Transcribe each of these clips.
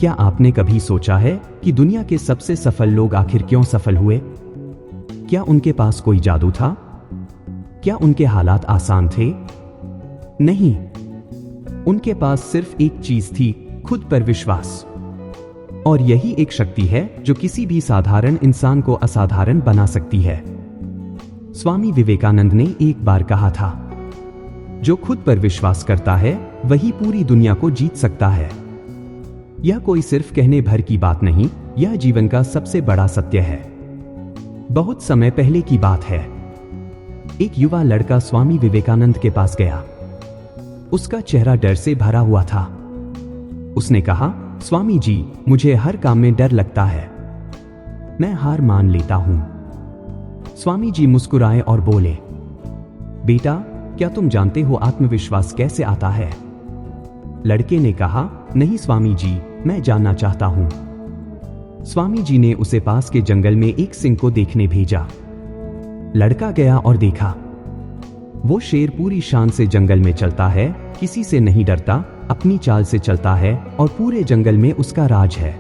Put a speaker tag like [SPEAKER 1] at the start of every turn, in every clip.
[SPEAKER 1] क्या आपने कभी सोचा है कि दुनिया के सबसे सफल लोग आखिर क्यों सफल हुए? क्या उनके पास कोई जादू था? क्या उनके हालात आसान थे? नहीं, उनके पास सिर्फ एक चीज थी, खुद पर विश्वास। और यही एक शक्ति है जो किसी भी साधारण इंसान को असाधारण बना सकती है। स्वामी विवेकानंद ने एक बार कहा था, जो खुद पर विश्वास करता है वही पूरी दुनिया को जीत सकता है। यह कोई सिर्फ कहने भर की बात नहीं, यह जीवन का सबसे बड़ा सत्य है। बहुत समय पहले की बात है। एक युवा लड़का स्वामी विवेकानंद के पास गया। उसका चेहरा डर से भरा हुआ था। उसने कहा, स्वामी जी, मुझे हर काम में डर लगता है। मैं हार मान लेता हूं। स्वामी जी मुस्कुराए और बोले, बेटा, क्या तुम जानते हो आत्मविश्वास कैसे आता है? लड़के ने कहा, नहीं स्वामी जी, मैं जानना चाहता हूं। स्वामी जी ने उसे पास के जंगल में एक सिंह को देखने भेजा। लड़का गया और देखा, वो शेर पूरी शान से जंगल में चलता है, किसी से नहीं डरता, अपनी चाल से चलता है और पूरे जंगल में उसका राज है।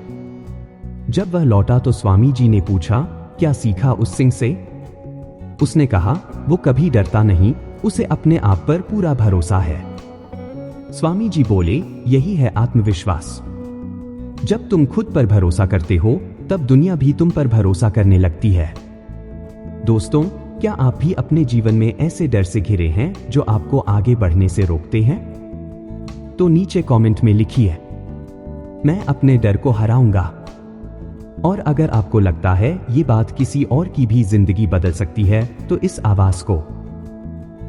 [SPEAKER 1] जब वह लौटा तो स्वामी जी ने पूछा, क्या सीखा उस सिंह से? उसने कहा, वो कभी डरता नहीं, उसे अपने आप पर पूरा भरोसा है। स्वामी जी बोले, यही है आत्मविश्वास। जब तुम खुद पर भरोसा करते हो तब दुनिया भी तुम पर भरोसा करने लगती है। दोस्तों, क्या आप भी अपने जीवन में ऐसे डर से घिरे हैं जो आपको आगे बढ़ने से रोकते हैं? तो नीचे कमेंट में लिखिए, मैं अपने डर को हराऊंगा। और अगर आपको लगता है ये बात किसी और की भी जिंदगी बदल सकती है तो इस आवाज को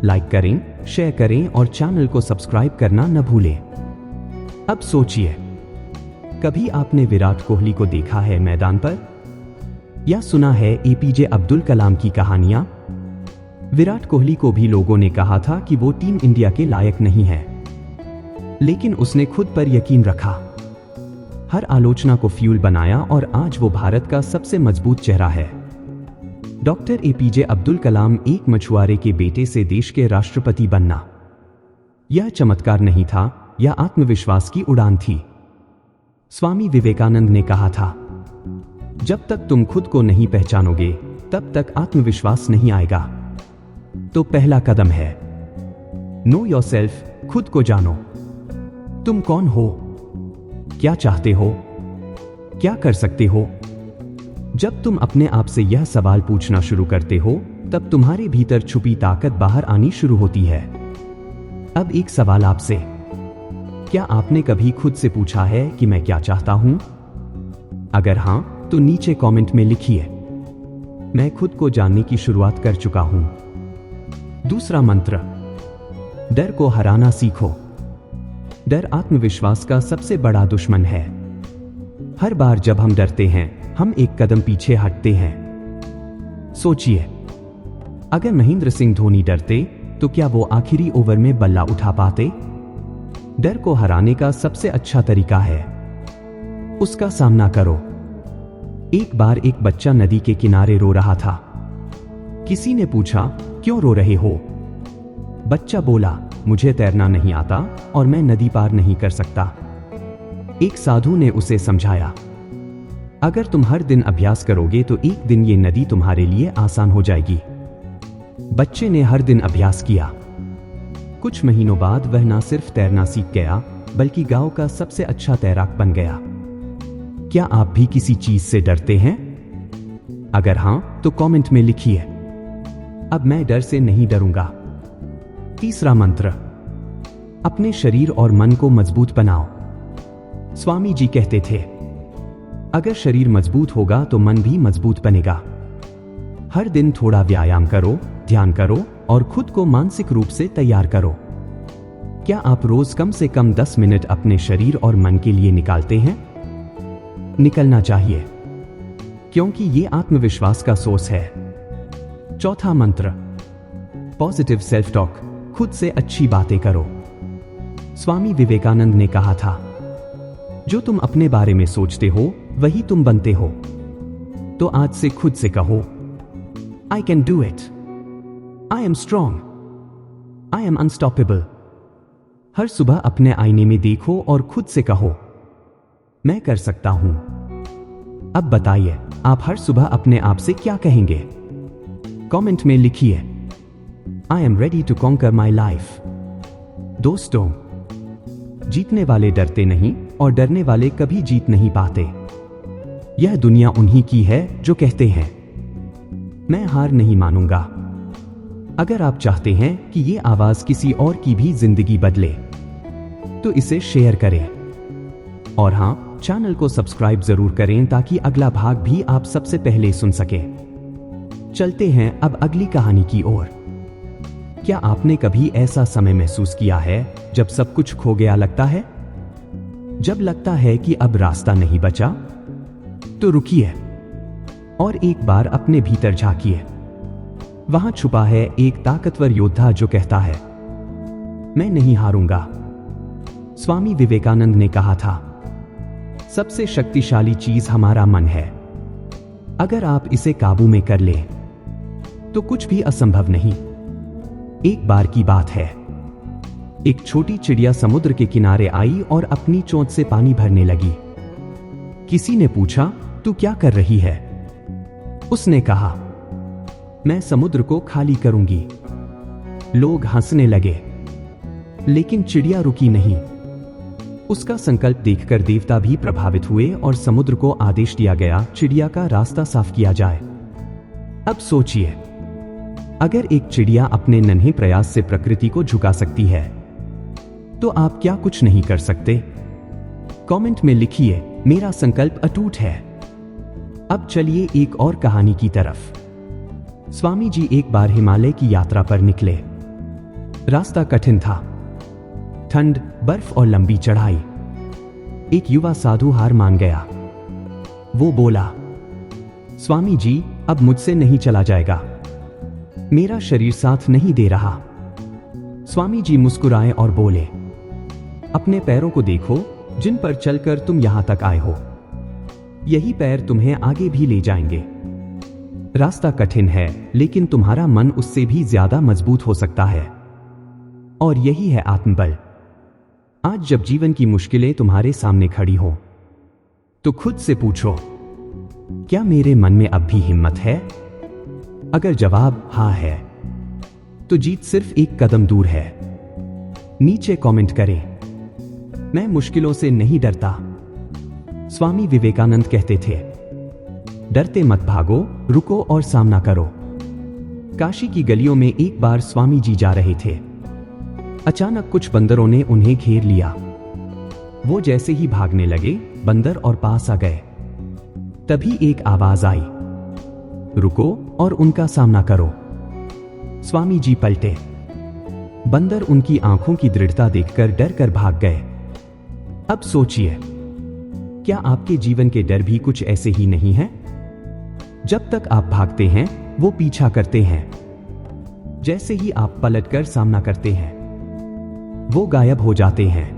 [SPEAKER 1] लाइक करें, शेयर करें और चैनल को सब्सक्राइब करना न भूलें। अब सोचिए, कभी आपने विराट कोहली को देखा है मैदान पर? या सुना है एपीजे अब्दुल कलाम की कहानियां? विराट कोहली को भी लोगों ने कहा था कि वो टीम इंडिया के लायक नहीं है, लेकिन उसने खुद पर यकीन रखा, हर आलोचना को फ्यूल बनाया और आज वो भारत का सबसे मजबूत चेहरा है। डॉक्टर एपीजे अब्दुल कलाम एक मछुआरे के बेटे से देश के राष्ट्रपति बनना, यह चमत्कार नहीं था, यह आत्मविश्वास की उड़ान थी। स्वामी विवेकानंद ने कहा था, जब तक तुम खुद को नहीं पहचानोगे तब तक आत्मविश्वास नहीं आएगा। तो पहला कदम है, नो योरसेल्फ, खुद को जानो। तुम कौन हो? क्या चाहते हो? क्या कर सकते हो? जब तुम अपने आप से यह सवाल पूछना शुरू करते हो तब तुम्हारे भीतर छुपी ताकत बाहर आनी शुरू होती है। अब एक सवाल आपसे, क्या आपने कभी खुद से पूछा है कि मैं क्या चाहता हूं? अगर हां, तो नीचे कमेंट में लिखिए, मैं खुद को जानने की शुरुआत कर चुका हूं। दूसरा मंत्र, डर को हराना सीखो। डर आत्मविश्वास का सबसे बड़ा दुश्मन है। हर बार जब हम डरते हैं हम एक कदम पीछे हटते हैं। सोचिए, अगर महेंद्र सिंह धोनी डरते तो क्या वो आखिरी ओवर में बल्ला उठा पाते? डर को हराने का सबसे अच्छा तरीका है, उसका सामना करो। एक बार एक बच्चा नदी के किनारे रो रहा था। किसी ने पूछा, क्यों रो रहे हो? बच्चा बोला, मुझे तैरना नहीं आता और मैं नदी पार नहीं कर सकता। एक साधु ने उसे समझाया, अगर तुम हर दिन अभ्यास करोगे तो एक दिन ये नदी तुम्हारे लिए आसान हो जाएगी। बच्चे ने हर दिन अभ्यास किया। कुछ महीनों बाद वह न सिर्फ तैरना सीख गया बल्कि गांव का सबसे अच्छा तैराक बन गया। क्या आप भी किसी चीज से डरते हैं? अगर हां, तो कमेंट में लिखिए, अब मैं डर से नहीं डरूंगा। तीसरा मंत्र, अपने शरीर और मन को मजबूत बनाओ। स्वामी जी कहते थे, अगर शरीर मजबूत होगा तो मन भी मजबूत बनेगा। हर दिन थोड़ा व्यायाम करो, ध्यान करो और खुद को मानसिक रूप से तैयार करो। क्या आप रोज कम से कम 10 मिनट अपने शरीर और मन के लिए निकालते हैं? निकलना चाहिए, क्योंकि ये आत्मविश्वास का सोर्स है। चौथा मंत्र, पॉजिटिव सेल्फ टॉक, खुद से अच्छी बातें करो। स्वामी विवेकानंद ने कहा था, जो तुम अपने बारे में सोचते हो वही तुम बनते हो। तो आज से खुद से कहो, I can do it, I am strong, I am unstoppable. हर सुबह अपने आईने में देखो और खुद से कहो, मैं कर सकता हूं। अब बताइए, आप हर सुबह अपने आप से क्या कहेंगे? कमेंट में लिखिए, I am ready to conquer my life. दोस्तों, जीतने वाले डरते नहीं और डरने वाले कभी जीत नहीं पाते। यह दुनिया उन्हीं की है जो कहते हैं, मैं हार नहीं मानूंगा। अगर आप चाहते हैं कि ये आवाज किसी और की भी जिंदगी बदले, तो इसे शेयर करें। और हां, चैनल को सब्सक्राइब जरूर करें ताकि अगला भाग भी आप सबसे पहले सुन सके। चलते हैं अब अगली कहानी की ओर। क्या आपने कभी ऐसा समय महसूस किया है जब सब कुछ खो गया लगता है? जब लगता है कि अब रास्ता नहीं बचा? तो रुकिए और एक बार अपने भीतर झांकिए। वहां छुपा है एक ताकतवर योद्धा जो कहता है, मैं नहीं हारूंगा। स्वामी विवेकानंद ने कहा था, सबसे शक्तिशाली चीज हमारा मन है। अगर आप इसे काबू में कर ले तो कुछ भी असंभव नहीं। एक बार की बात है, एक छोटी चिड़िया समुद्र के किनारे आई और अपनी चोंच से पानी भरने लगी। किसी ने पूछा, तू क्या कर रही है? उसने कहा, मैं समुद्र को खाली करूंगी। लोग हंसने लगे, लेकिन चिड़िया रुकी नहीं। उसका संकल्प देखकर देवता भी प्रभावित हुए और समुद्र को आदेश दिया गया, चिड़िया का रास्ता साफ किया जाए। अब सोचिए, अगर एक चिड़िया अपने नन्हे प्रयास से प्रकृति को झुका सकती है, तो आप क्या कुछ नहीं कर सकते? कमेंट में लिखिए, मेरा संकल्प अटूट है। अब चलिए एक और कहानी की तरफ। स्वामी जी एक बार हिमालय की यात्रा पर निकले। रास्ता कठिन था, ठंड, बर्फ और लंबी चढ़ाई। एक युवा साधु हार मान गया। वो बोला, स्वामी जी, अब मुझसे नहीं चला जाएगा, मेरा शरीर साथ नहीं दे रहा। स्वामी जी मुस्कुराए और बोले, अपने पैरों को देखो जिन पर चलकर तुम यहां तक आए हो। यही पैर तुम्हें आगे भी ले जाएंगे। रास्ता कठिन है, लेकिन तुम्हारा मन उससे भी ज्यादा मजबूत हो सकता है। और यही है आत्मबल। आज जब जीवन की मुश्किलें तुम्हारे सामने खड़ी हो, तो खुद से पूछो, क्या मेरे मन में अब भी हिम्मत है? अगर जवाब हाँ है, तो जीत सिर्फ एक कदम दूर है। नीचे कमेंट करें, मैं मुश्किलों से नहीं डरता। स्वामी विवेकानंद कहते थे, डरते मत भागो, रुको और सामना करो। काशी की गलियों में एक बार स्वामी जी जा रहे थे। अचानक कुछ बंदरों ने उन्हें घेर लिया। वो जैसे ही भागने लगे, बंदर और पास आ गए। तभी एक आवाज आई, रुको और उनका सामना करो। स्वामी जी पलटे। बंदर उनकी आंखों की दृढ़ता देखकर डर कर भाग गए। अब सोचिए, क्या आपके जीवन के डर भी कुछ ऐसे ही नहीं हैं? जब तक आप भागते हैं, वो पीछा करते हैं। जैसे ही आप पलटकर सामना करते हैं, वो गायब हो जाते हैं।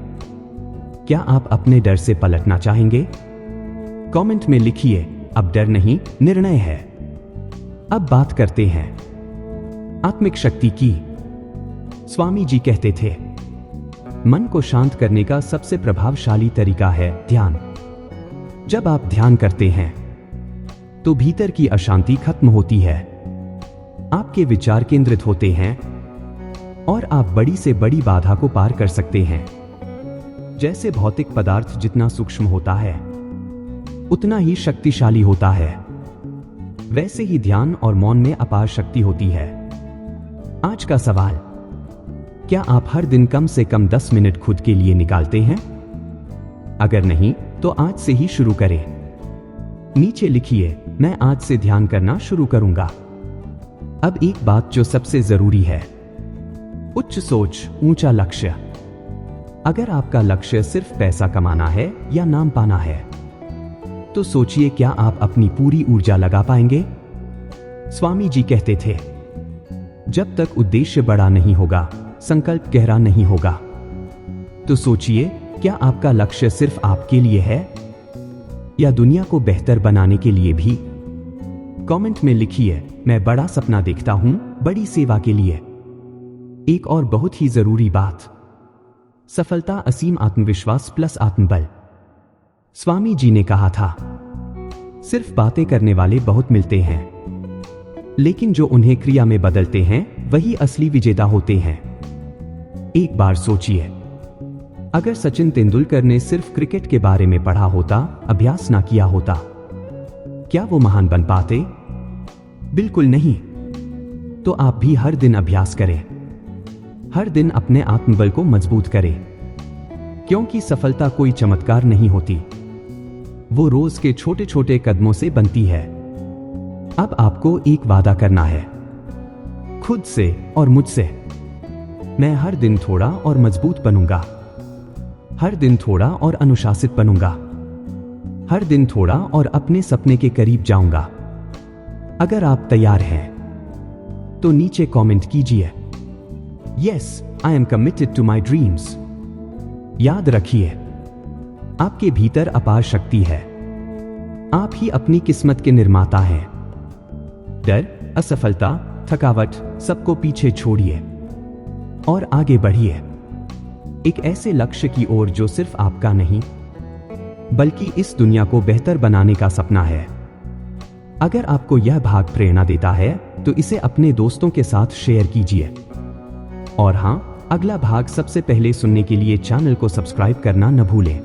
[SPEAKER 1] क्या आप अपने डर से पलटना चाहेंगे? कमेंट में लिखिए, अब डर नहीं, निर्णय है। अब बात करते हैं आत्मिक शक्ति की। स्वामी जी कहते थे, मन को शांत करने का सबसे प्रभावशाली तरीका है ध्यान। जब आप ध्यान करते हैं, तो भीतर की अशांति खत्म होती है। आपके विचार केंद्रित होते हैं और आप बड़ी से बड़ी बाधा को पार कर सकते हैं। जैसे भौतिक पदार्थ जितना सूक्ष्म होता है, उतना ही शक्तिशाली होता है, वैसे ही ध्यान और मौन में अपार शक्ति होती है। आज का सवाल, क्या आप हर दिन कम से कम 10 मिनट खुद के लिए निकालते हैं? अगर नहीं, तो आज से ही शुरू करें। नीचे लिखिए, मैं आज से ध्यान करना शुरू करूंगा। अब एक बात जो सबसे जरूरी है, उच्च सोच, ऊंचा लक्ष्य। अगर आपका लक्ष्य सिर्फ पैसा कमाना है या नाम पाना है, तो सोचिए, क्या आप अपनी पूरी ऊर्जा लगा पाएंगे? स्वामी जी कहते थे, जब तक उद्देश्य बड़ा नहीं होगा, संकल्प गहरा नहीं होगा। तो सोचिए, क्या आपका लक्ष्य सिर्फ आपके लिए है या दुनिया को बेहतर बनाने के लिए भी? कमेंट में लिखिए, मैं बड़ा सपना देखता हूं, बड़ी सेवा के लिए। एक और बहुत ही जरूरी बात, सफलता असीम आत्मविश्वास प्लस आत्मबल। स्वामी जी ने कहा था, सिर्फ बातें करने वाले बहुत मिलते हैं, लेकिन जो उन्हें क्रिया में बदलते हैं वही असली विजेता होते हैं। एक बार सोचिए, अगर सचिन तेंदुलकर ने सिर्फ क्रिकेट के बारे में पढ़ा होता, अभ्यास ना किया होता, क्या वो महान बन पाते? बिल्कुल नहीं। तो आप भी हर दिन अभ्यास करें, हर दिन अपने आत्मबल को मजबूत करें, क्योंकि सफलता कोई चमत्कार नहीं होती, वो रोज के छोटे छोटे कदमों से बनती है। अब आपको एक वादा करना है, खुद से और मुझसे। मैं हर दिन थोड़ा और मजबूत बनूंगा, हर दिन थोड़ा और अनुशासित बनूंगा, हर दिन थोड़ा और अपने सपने के करीब जाऊंगा। अगर आप तैयार हैं तो नीचे कमेंट कीजिए, yes, I am committed to my dreams. याद रखिए, आपके भीतर अपार शक्ति है, आप ही अपनी किस्मत के निर्माता हैं। डर, असफलता, थकावट, सबको पीछे छोड़िए और आगे बढ़िए, एक ऐसे लक्ष्य की ओर जो सिर्फ आपका नहीं बल्कि इस दुनिया को बेहतर बनाने का सपना है। अगर आपको यह भाग प्रेरणा देता है तो इसे अपने दोस्तों के साथ शेयर कीजिए। और हां, अगला भाग सबसे पहले सुनने के लिए चैनल को सब्सक्राइब करना न भूलें।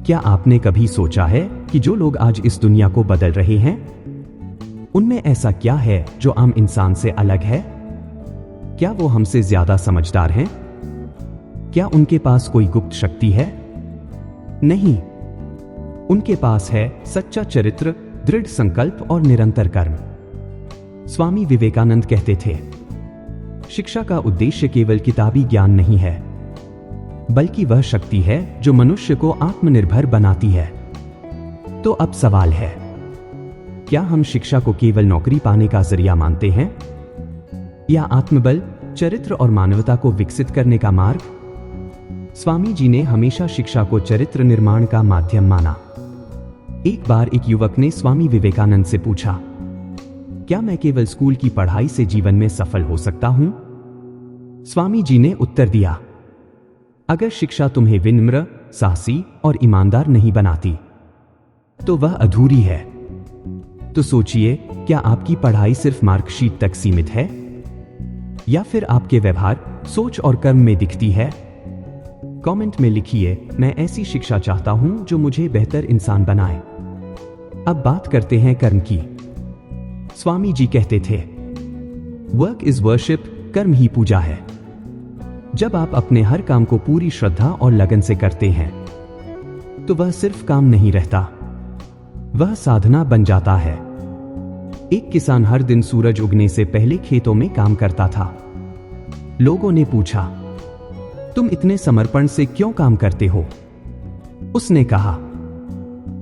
[SPEAKER 1] क्या आपने कभी सोचा है कि जो लोग आज इस दुनिया को बदल रहे हैं, उनमें ऐसा क्या है जो आम इंसान से अलग है? क्या वो हमसे ज्यादा समझदार हैं? क्या उनके पास कोई गुप्त शक्ति है? नहीं, उनके पास है सच्चा चरित्र, दृढ़ संकल्प और निरंतर कर्म। स्वामी विवेकानंद कहते थे, शिक्षा का उद्देश्य केवल किताबी ज्ञान नहीं है, बल्कि वह शक्ति है जो मनुष्य को आत्मनिर्भर बनाती है। तो अब सवाल है, क्या हम शिक्षा को केवल नौकरी पाने का जरिया मानते हैं, या आत्मबल, चरित्र और मानवता को विकसित करने का मार्ग? स्वामी जी ने हमेशा शिक्षा को चरित्र निर्माण का माध्यम माना। एक बार एक युवक ने स्वामी विवेकानंद से पूछा, क्या मैं केवल स्कूल की पढ़ाई से जीवन में सफल हो सकता हूं? स्वामी जी ने उत्तर दिया, अगर शिक्षा तुम्हें विनम्र, साहसी और ईमानदार नहीं बनाती तो वह अधूरी है। तो सोचिए, क्या आपकी पढ़ाई सिर्फ मार्कशीट तक सीमित है, या फिर आपके व्यवहार, सोच और कर्म में दिखती है? कमेंट में लिखिए, मैं ऐसी शिक्षा चाहता हूं जो मुझे बेहतर इंसान बनाए। अब बात करते हैं कर्म की। स्वामी जी कहते थे, वर्क इज वर्शिप, कर्म ही पूजा है। जब आप अपने हर काम को पूरी श्रद्धा और लगन से करते हैं तो वह सिर्फ काम नहीं रहता, वह साधना बन जाता है। एक किसान हर दिन सूरज उगने से पहले खेतों में काम करता था। लोगों ने पूछा, तुम इतने समर्पण से क्यों काम करते हो? उसने कहा,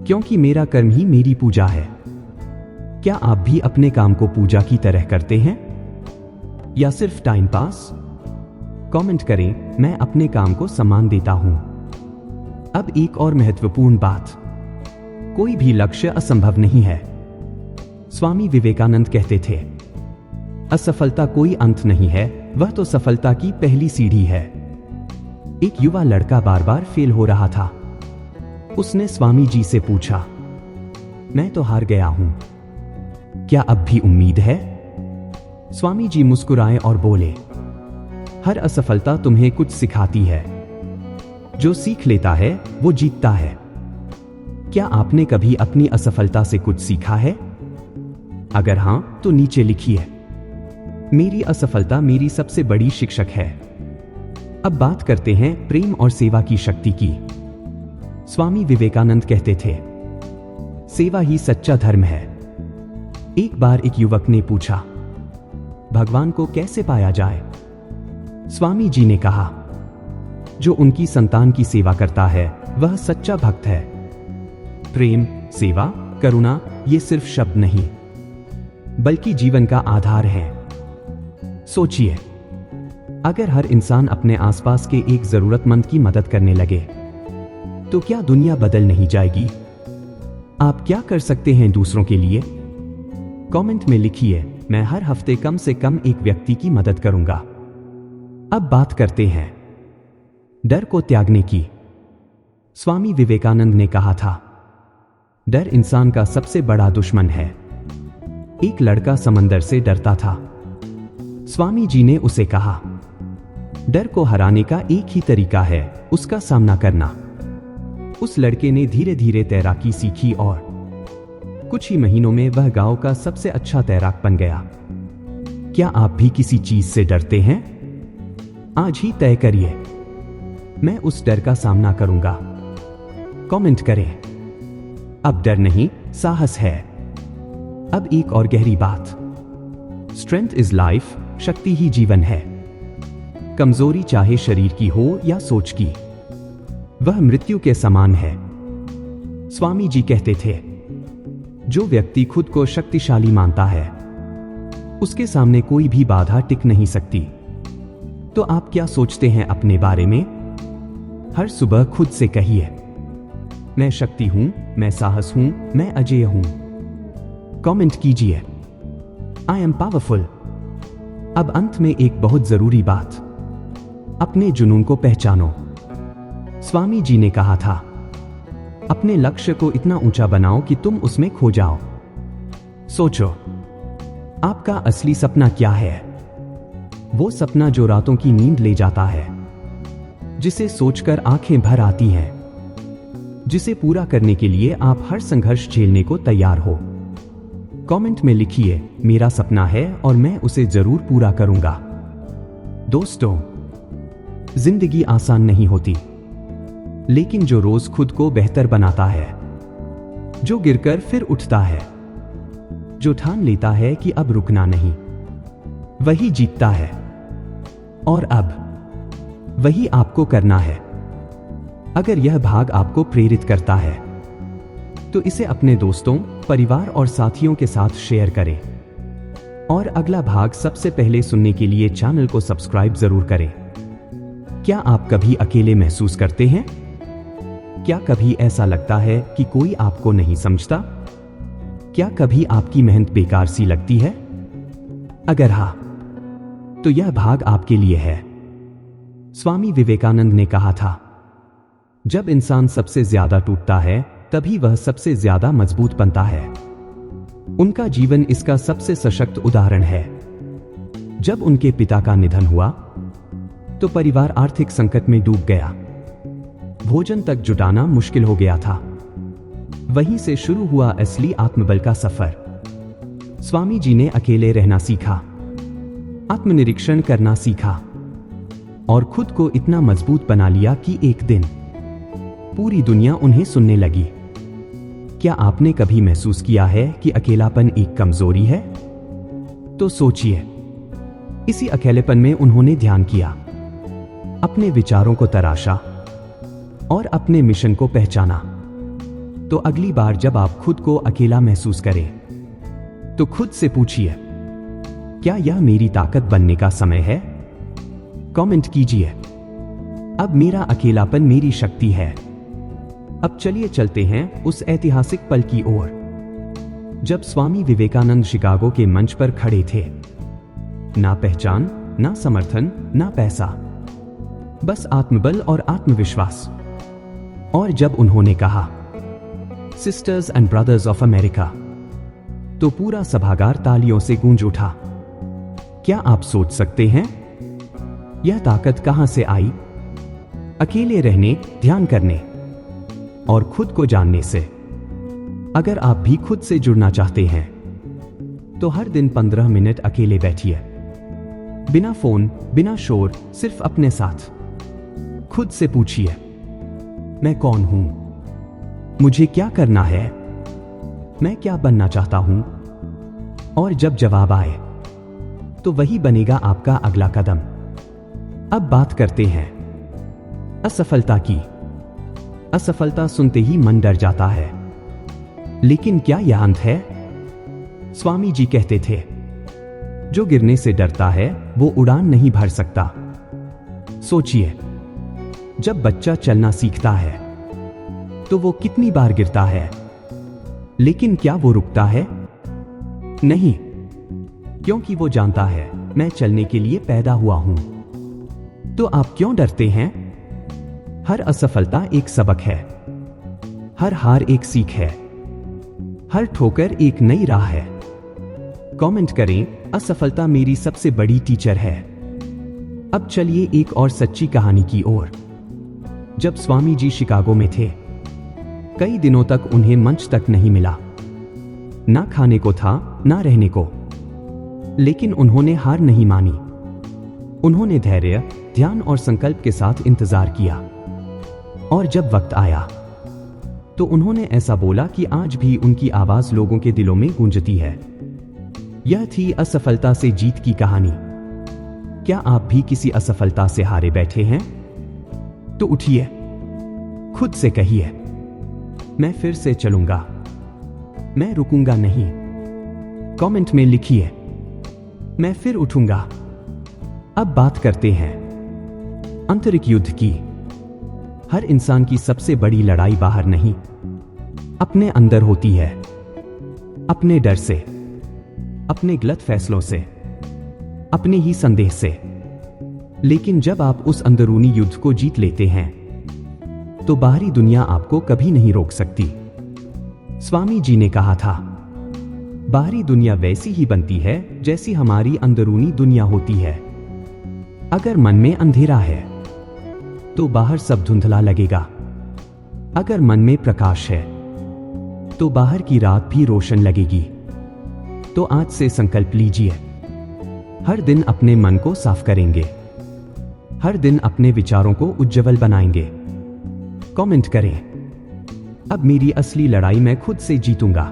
[SPEAKER 1] क्योंकि मेरा कर्म ही मेरी पूजा है। क्या आप भी अपने काम को पूजा की तरह करते हैं, या सिर्फ टाइम पास? कमेंट करें, मैं अपने काम को सम्मान देता हूं। अब एक और महत्वपूर्ण बात, कोई भी लक्ष्य असंभव नहीं है। स्वामी विवेकानंद कहते थे, असफलता कोई अंत नहीं है, वह तो सफलता की पहली सीढ़ी है। एक युवा लड़का बार बार फेल हो रहा था। उसने स्वामी जी से पूछा, मैं तो हार गया हूं, क्या अब भी उम्मीद है? स्वामी जी मुस्कुराए और बोले, हर असफलता तुम्हें कुछ सिखाती है, जो सीख लेता है वो जीतता है। क्या आपने कभी अपनी असफलता से कुछ सीखा है? अगर हां तो नीचे लिखिए, मेरी असफलता मेरी सबसे बड़ी शिक्षक है। अब बात करते हैं प्रेम और सेवा की शक्ति की। स्वामी विवेकानंद कहते थे, सेवा ही सच्चा धर्म है। एक बार एक युवक ने पूछा, भगवान को कैसे पाया जाए? स्वामी जी ने कहा, जो उनकी संतान की सेवा करता है वह सच्चा भक्त है। प्रेम, सेवा, करुणा ये सिर्फ शब्द नहीं बल्कि जीवन का आधार है। सोचिए, अगर हर इंसान अपने आसपास के एक जरूरतमंद की मदद करने लगे तो क्या दुनिया बदल नहीं जाएगी? आप क्या कर सकते हैं दूसरों के लिए? कमेंट में लिखिए, मैं हर हफ्ते कम से कम एक व्यक्ति की मदद करूंगा। अब बात करते हैं डर को त्यागने की। स्वामी विवेकानंद ने कहा था, डर इंसान का सबसे बड़ा दुश्मन है। एक लड़का समंदर से डरता था। स्वामी जी ने उसे कहा, डर को हराने का एक ही तरीका है, उसका सामना करना। उस लड़के ने धीरे धीरे तैराकी सीखी और कुछ ही महीनों में वह गांव का सबसे अच्छा तैराक बन गया। क्या आप भी किसी चीज से डरते हैं? आज ही तय करिए, मैं उस डर का सामना करूंगा। कमेंट करें। अब डर नहीं, साहस है। अब एक और गहरी बात, स्ट्रेंथ इज लाइफ, शक्ति ही जीवन है। कमजोरी चाहे शरीर की हो या सोच की, वह मृत्यु के समान है। स्वामी जी कहते थे, जो व्यक्ति खुद को शक्तिशाली मानता है, उसके सामने कोई भी बाधा टिक नहीं सकती। तो आप क्या सोचते हैं अपने बारे में? हर सुबह खुद से कहिए, मैं शक्ति हूं, मैं साहस हूं, मैं अजेय हूं। कमेंट कीजिए, आई एम पावरफुल। अब अंत में एक बहुत जरूरी बात, अपने जुनून को पहचानो। स्वामी जी ने कहा था, अपने लक्ष्य को इतना ऊंचा बनाओ कि तुम उसमें खो जाओ। सोचो, आपका असली सपना क्या है? वो सपना जो रातों की नींद ले जाता है, जिसे सोचकर आंखें भर आती हैं, जिसे पूरा करने के लिए आप हर संघर्ष झेलने को तैयार हो। कमेंट में लिखिए, मेरा सपना है और मैं उसे जरूर पूरा करूंगा। दोस्तों, जिंदगी आसान नहीं होती, लेकिन जो रोज खुद को बेहतर बनाता है, जो गिरकर फिर उठता है, जो ठान लेता है कि अब रुकना नहीं, वही जीतता है। और अब वही आपको करना है। अगर यह भाग आपको प्रेरित करता है, तो इसे अपने दोस्तों, परिवार और साथियों के साथ शेयर करें। और अगला भाग सबसे पहले सुनने के लिए चैनल को सब्सक्राइब जरूर करें। क्या आप कभी अकेले महसूस करते हैं? क्या कभी ऐसा लगता है कि कोई आपको नहीं समझता? क्या कभी आपकी मेहनत बेकार सी लगती है? अगर हाँ, तो यह भाग आपके लिए है। स्वामी विवेकानंद ने कहा था, जब इंसान सबसे ज्यादा टूटता है, तभी वह सबसे ज्यादा मजबूत बनता है। उनका जीवन इसका सबसे सशक्त उदाहरण है। जब उनके पिता का निधन हुआ, तो परिवार आर्थिक संकट में डूब गया। भोजन तक जुटाना मुश्किल हो गया था। वहीं से शुरू हुआ असली आत्मबल का सफर। स्वामी जी ने अकेले रहना सीखा, आत्मनिरीक्षण करना सीखा और खुद को इतना मजबूत बना लिया कि एक दिन पूरी दुनिया उन्हें सुनने लगी। क्या आपने कभी महसूस किया है कि अकेलापन एक कमजोरी है? तो सोचिए, इसी अकेलेपन में उन्होंने ध्यान किया, अपने विचारों को तराशा और अपने मिशन को पहचाना। तो अगली बार जब आप खुद को अकेला महसूस करें, तो खुद से पूछिए, क्या यह मेरी ताकत बनने का समय है? कमेंट कीजिए, अब मेरा अकेलापन मेरी शक्ति है। अब चलिए चलते हैं उस ऐतिहासिक पल की ओर, जब स्वामी विवेकानंद शिकागो के मंच पर खड़े थे। ना पहचान, ना समर्थन, ना पैसा, बस आत्मबल और आत्मविश्वास। और जब उन्होंने कहा, sisters and brothers of America, तो पूरा सभागार तालियों से गूंज उठा। क्या आप सोच सकते हैं यह ताकत कहां से आई? अकेले रहने, ध्यान करने और खुद को जानने से। अगर आप भी खुद से जुड़ना चाहते हैं, तो हर दिन 15 मिनट अकेले बैठिए, बिना फोन, बिना शोर, सिर्फ अपने साथ। खुद से पूछिए, मैं कौन हूं? मुझे क्या करना है? मैं क्या बनना चाहता हूं? और जब जवाब आए, तो वही बनेगा आपका अगला कदम। अब बात करते हैं असफलता की। असफलता सुनते ही मन डर जाता है, लेकिन क्या यह अंत है? स्वामी जी कहते थे, जो गिरने से डरता है, वो उड़ान नहीं भर सकता। सोचिए, जब बच्चा चलना सीखता है, तो वो कितनी बार गिरता है, लेकिन क्या वो रुकता है? नहीं, क्योंकि वो जानता है, मैं चलने के लिए पैदा हुआ हूं। तो आप क्यों डरते हैं? हर असफलता एक सबक है, हर हार एक सीख है, हर ठोकर एक नई राह है। कमेंट करें, असफलता मेरी सबसे बड़ी टीचर है। अब चलिए एक और सच्ची कहानी की ओर। जब स्वामी जी शिकागो में थे, कई दिनों तक उन्हें मंच तक नहीं मिला। ना खाने को था, ना रहने को। लेकिन उन्होंने हार नहीं मानी। उन्होंने धैर्य, ध्यान और संकल्प के साथ इंतजार किया। और जब वक्त आया तो उन्होंने ऐसा बोला कि आज भी उनकी आवाज लोगों के दिलों में गूंजती है। यह थी असफलता से जीत की कहानी। क्या आप भी किसी असफलता से हारे बैठे हैं? तो उठिए, खुद से कहिए, मैं फिर से चलूंगा, मैं रुकूंगा नहीं। कमेंट में लिखिए, मैं फिर उठूंगा। अब बात करते हैं आंतरिक युद्ध की। हर इंसान की सबसे बड़ी लड़ाई बाहर नहीं, अपने अंदर होती है। अपने डर से, अपने गलत फैसलों से, अपने ही संदेह से। लेकिन जब आप उस अंदरूनी युद्ध को जीत लेते हैं तो बाहरी दुनिया आपको कभी नहीं रोक सकती। स्वामी जी ने कहा था, बाहरी दुनिया वैसी ही बनती है जैसी हमारी अंदरूनी दुनिया होती है। अगर मन में अंधेरा है तो बाहर सब धुंधला लगेगा। अगर मन में प्रकाश है तो बाहर की रात भी रोशन लगेगी। तो आज से संकल्प लीजिए, हर दिन अपने मन को साफ करेंगे, हर दिन अपने विचारों को उज्जवल बनाएंगे। कमेंट करें, अब मेरी असली लड़ाई मैं खुद से जीतूंगा।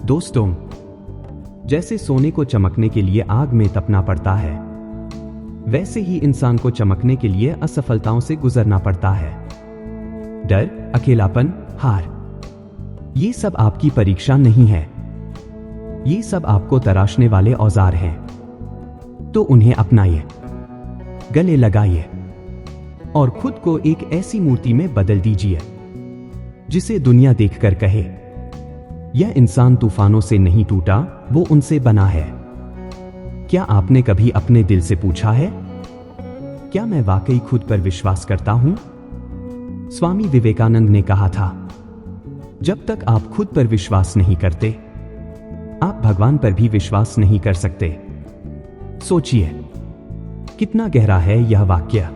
[SPEAKER 1] दोस्तों, जैसे सोने को चमकने के लिए आग में तपना पड़ता है, वैसे ही इंसान को चमकने के लिए असफलताओं से गुजरना पड़ता है। डर, अकेलापन, हार, ये सब आपकी परीक्षा नहीं है। ये सब आपको तराशने वाले औजार हैं। तो उन्हें अपनाइए, गले लगाइए और खुद को एक ऐसी मूर्ति में बदल दीजिए जिसे दुनिया देखकर कहे, यह इंसान तूफानों से नहीं टूटा, वो उनसे बना है। क्या आपने कभी अपने दिल से पूछा है, क्या मैं वाकई खुद पर विश्वास करता हूं? स्वामी विवेकानंद ने कहा था, जब तक आप खुद पर विश्वास नहीं करते, आप भगवान पर भी विश्वास नहीं कर सकते। सोचिए, कितना गहरा है यह वाक्य।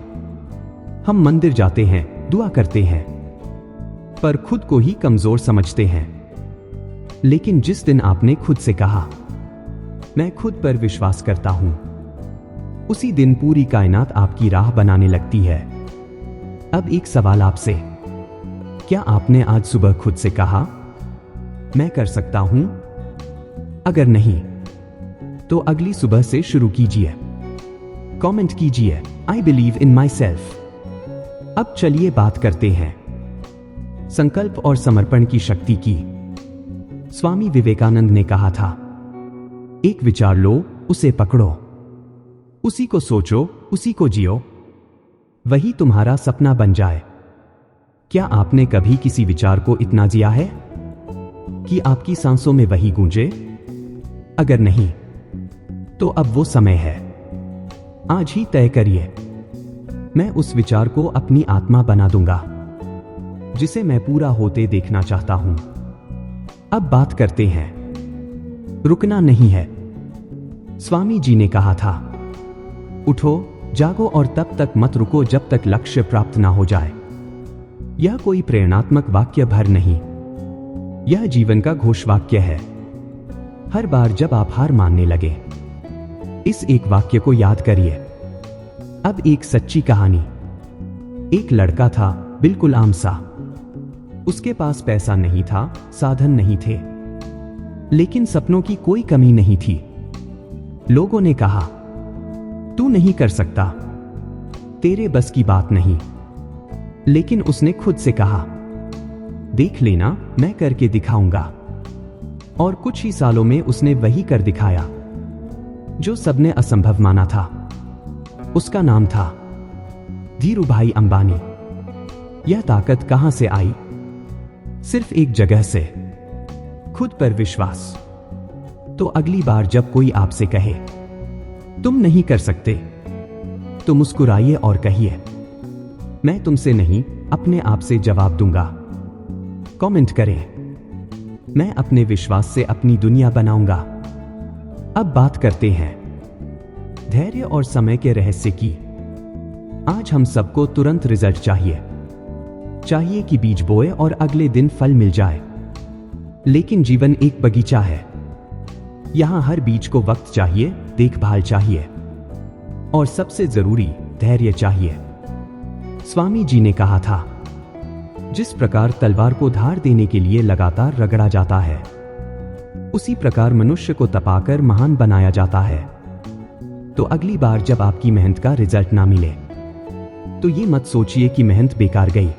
[SPEAKER 1] हम मंदिर जाते हैं, दुआ करते हैं, पर खुद को ही कमजोर समझते हैं। लेकिन जिस दिन आपने खुद से कहा, मैं खुद पर विश्वास करता हूं, उसी दिन पूरी कायनात आपकी राह बनाने लगती है। अब एक सवाल आपसे, क्या आपने आज सुबह खुद से कहा, मैं कर सकता हूं? अगर नहीं, तो अगली सुबह से शुरू कीजिए। कमेंट कीजिए, I believe in my self. अब चलिए बात करते हैं संकल्प और समर्पण की शक्ति की। स्वामी विवेकानंद ने कहा था, एक विचार लो, उसे पकड़ो, उसी को सोचो, उसी को जियो, वही तुम्हारा सपना बन जाए। क्या आपने कभी किसी विचार को इतना जिया है कि आपकी सांसों में वही गूंजे? अगर नहीं, तो अब वो समय है। आज ही तय करिए, मैं उस विचार को अपनी आत्मा बना दूंगा जिसे मैं पूरा होते देखना चाहता हूं। अब बात करते हैं, रुकना नहीं है। स्वामी जी ने कहा था, उठो, जागो और तब तक मत रुको जब तक लक्ष्य प्राप्त ना हो जाए। यह कोई प्रेरणात्मक वाक्य भर नहीं, यह जीवन का घोषवाक्य है। हर बार जब आप हार मानने लगे, इस एक वाक्य को याद करिए। अब एक सच्ची कहानी। एक लड़का था, बिल्कुल आम सा। उसके पास पैसा नहीं था, साधन नहीं थे, लेकिन सपनों की कोई कमी नहीं थी। लोगों ने कहा, तू नहीं कर सकता, तेरे बस की बात नहीं। लेकिन उसने खुद से कहा, देख लेना, मैं करके दिखाऊंगा। और कुछ ही सालों में उसने वही कर दिखाया जो सबने असंभव माना था। उसका नाम था धीरूभाई अंबानी। यह ताकत कहां से आई? सिर्फ एक जगह से, खुद पर विश्वास। तो अगली बार जब कोई आपसे कहे तुम नहीं कर सकते, तो मुस्कुराइए और कहिए, मैं तुमसे नहीं, अपने आप से जवाब दूंगा। कमेंट करें। मैं अपने विश्वास से अपनी दुनिया बनाऊंगा। अब बात करते हैं धैर्य और समय के रहस्य की। आज हम सबको तुरंत रिजल्ट चाहिए कि बीज बोए और अगले दिन फल मिल जाए। लेकिन जीवन एक बगीचा है। यहां हर बीज को वक्त चाहिए, देखभाल चाहिए और सबसे जरूरी धैर्य चाहिए। स्वामी जी ने कहा था, जिस प्रकार तलवार को धार देने के लिए लगातार रगड़ा जाता है, उसी प्रकार मनुष्य को तपाकर महान बनाया जाता है। तो अगली बार जब आपकी मेहनत का रिजल्ट ना मिले, तो ये मत सोचिए कि मेहनत बेकार गई,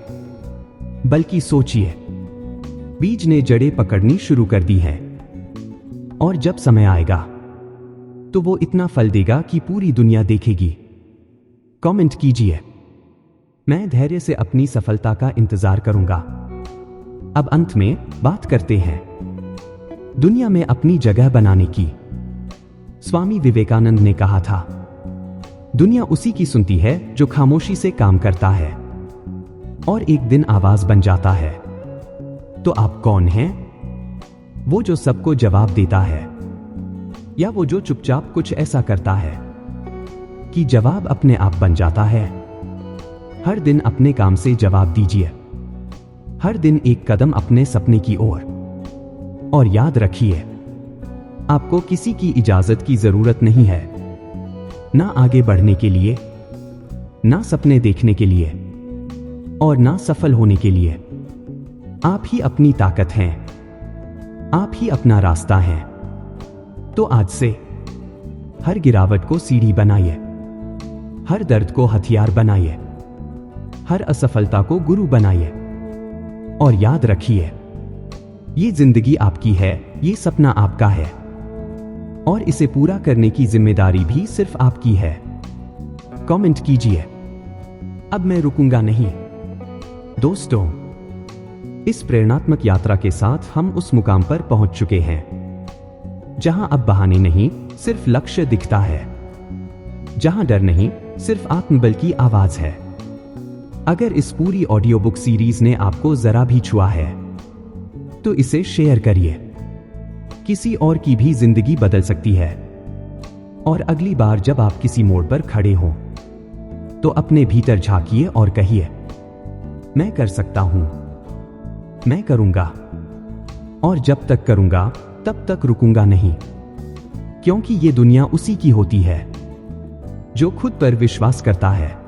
[SPEAKER 1] बल्कि सोचिए बीज ने जड़ें पकड़नी शुरू कर दी है और जब समय आएगा तो वो इतना फल देगा कि पूरी दुनिया देखेगी। कमेंट कीजिए, मैं धैर्य से अपनी सफलता का इंतजार करूंगा। अब अंत में बात करते हैं दुनिया में अपनी जगह बनाने की। स्वामी विवेकानंद ने कहा था, दुनिया उसी की सुनती है जो खामोशी से काम करता है और एक दिन आवाज बन जाता है। तो आप कौन हैं? वो जो सबको जवाब देता है, या वो जो चुपचाप कुछ ऐसा करता है कि जवाब अपने आप बन जाता है? हर दिन अपने काम से जवाब दीजिए, हर दिन एक कदम अपने सपने की ओर। और याद रखिए, आपको किसी की इजाजत की जरूरत नहीं है, ना आगे बढ़ने के लिए, ना सपने देखने के लिए और ना सफल होने के लिए। आप ही अपनी ताकत हैं, आप ही अपना रास्ता हैं। तो आज से हर गिरावट को सीढ़ी बनाइए, हर दर्द को हथियार बनाइए, हर असफलता को गुरु बनाइए और याद रखिए, ये जिंदगी आपकी है, ये सपना आपका है और इसे पूरा करने की जिम्मेदारी भी सिर्फ आपकी है। कमेंट कीजिए, अब मैं रुकूंगा नहीं। दोस्तों, इस प्रेरणात्मक यात्रा के साथ हम उस मुकाम पर पहुंच चुके हैं जहां अब बहाने नहीं, सिर्फ लक्ष्य दिखता है, जहां डर नहीं, सिर्फ आत्मबल की आवाज है। अगर इस पूरी ऑडियो बुक सीरीज ने आपको जरा भी छुआ है तो इसे शेयर करिए। किसी और की भी जिंदगी बदल सकती है। और अगली बार जब आप किसी मोड़ पर खड़े हों तो अपने भीतर झांकिए और कहिए, मैं कर सकता हूं, मैं करूंगा और जब तक करूंगा तब तक रुकूंगा नहीं, क्योंकि ये दुनिया उसी की होती है जो खुद पर विश्वास करता है।